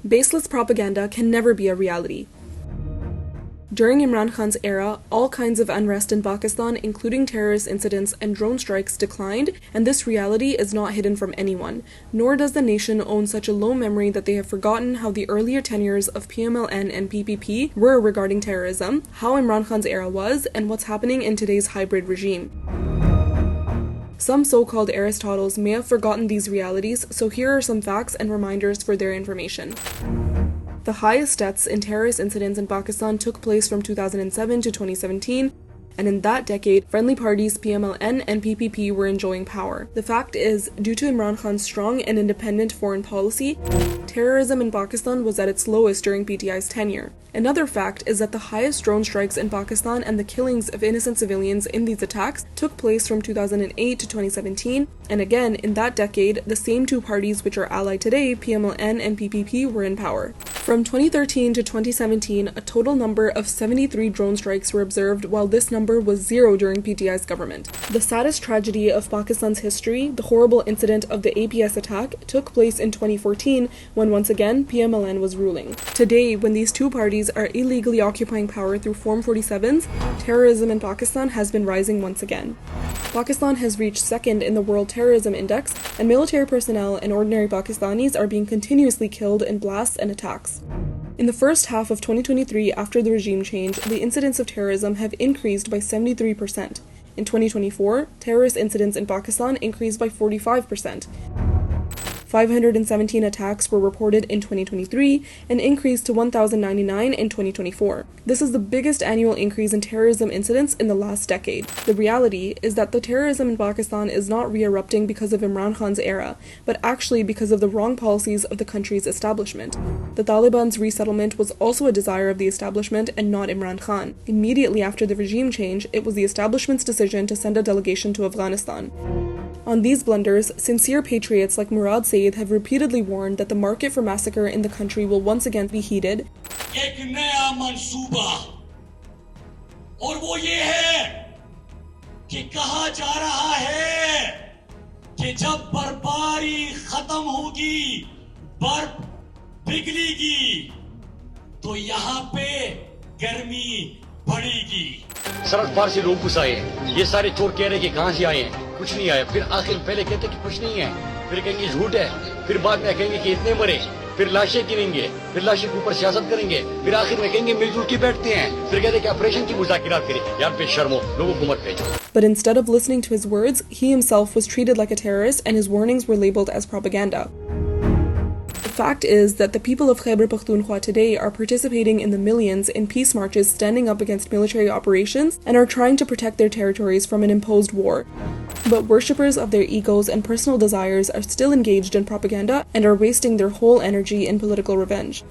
Baseless propaganda can never be a reality. During Imran Khan's era, all kinds of unrest in Pakistan, including terrorist incidents and drone strikes, declined, and this reality is not hidden from anyone, nor does the nation own such a low memory that they have forgotten how the earlier tenures of PMLN and PPP were regarding terrorism, how Imran Khan's era was, and what's happening in today's hybrid regime. Some so-called Aristotles may have forgotten these realities, so here are some facts and reminders for their information. The highest deaths in terrorist incidents in Pakistan took place from 2007 to 2017, and in that decade, friendly parties PMLN and PPP were enjoying power. The fact is, due to Imran Khan's strong and independent foreign policy, terrorism in Pakistan was at its lowest during PTI's tenure. Another fact is that the highest drone strikes in Pakistan and the killings of innocent civilians in these attacks took place from 2008 to 2017, and again, in that decade, the same two parties which are allied today, PMLN and PPP, were in power. From 2013 to 2017, a total number of 73 drone strikes were observed, while this number was 0 during PTI's government. The saddest tragedy of Pakistan's history, the horrible incident of the APS attack, took place in 2014 when once again PMLN was ruling. Today, when these two parties are illegally occupying power through Form 47s, terrorism in Pakistan has been rising once again. Pakistan has reached second in the World Terrorism Index, and military personnel and ordinary Pakistanis are being continuously killed in blasts and attacks. In the first half of 2023, after the regime change, the incidents of terrorism have increased by 73%. In 2024, terrorist incidents in Pakistan increased by 45%. 517 attacks were reported in 2023 and increased to 1,099 in 2024. This is the biggest annual increase in terrorism incidents in the last decade. The reality is that the terrorism in Pakistan is not re-erupting because of Imran Khan's era, but actually because of the wrong policies of the country's establishment. The Taliban's resettlement was also a desire of the establishment and not Imran Khan. Immediately after the regime change, it was the establishment's decision to send a delegation to Afghanistan. On these blunders, sincere patriots like Murad Saeed have repeatedly warned that the market for massacre in the country will once again be heated. एक नया मंसूबा और वो ये है कि कहा जा रहा है कि जब बर्फबारी खत्म होगी, बर्फ पिघलेगी, तो यहाँ पे गर्मी बढ़ेगी। सड़क पार से लोग घुस आए हैं। ये सारे चोर कह रहे हैं कि कहां से आए हैं, कुछ नहीं आया। फिर आखिर पहले कहते कि कुछ नहीं है, फिर कहेंगे झूठ है, फिर बाद में कहेंगे कि इतने मरे, फिर लाशें गिनेंगे, फिर लाशें के ऊपर सियासत करेंगे, फिर आखिर में कहेंगे मिलजुल के बैठते हैं, फिर कहते कि ऑपरेशन की मुज़ाकिरात करें। यार बेशर्मो, लोगों को मत भेजो। But instead of listening to his words, he himself was treated like a terrorist and his warnings were labeled as propaganda. The fact is that the people of Khyber Pakhtunkhwa today are participating in the millions in peace marches standing up against military operations and are trying to protect their territories from an imposed war. But worshippers of their egos and personal desires are still engaged in propaganda and are wasting their whole energy in political revenge.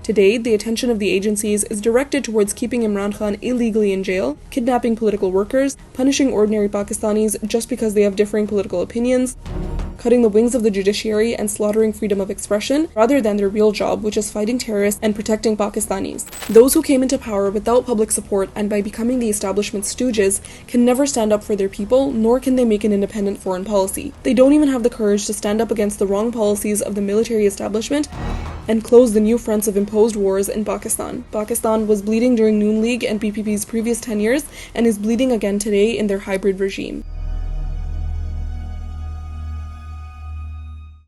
Today, the attention of the agencies is directed towards keeping Imran Khan illegally in jail, kidnapping political workers, punishing ordinary Pakistanis just because they have differing political opinions, cutting the wings of the judiciary and slaughtering freedom of expression, rather than their real job, which is fighting terrorists and protecting Pakistanis. Those who came into power without public support and by becoming the establishment's stooges can never stand up for their people, nor can they make an independent foreign policy. They don't even have the courage to stand up against the wrong policies of the military establishment and close the new fronts of imposed wars in Pakistan. Pakistan was bleeding during Noon League and PPP's previous tenures and is bleeding again today in their hybrid regime.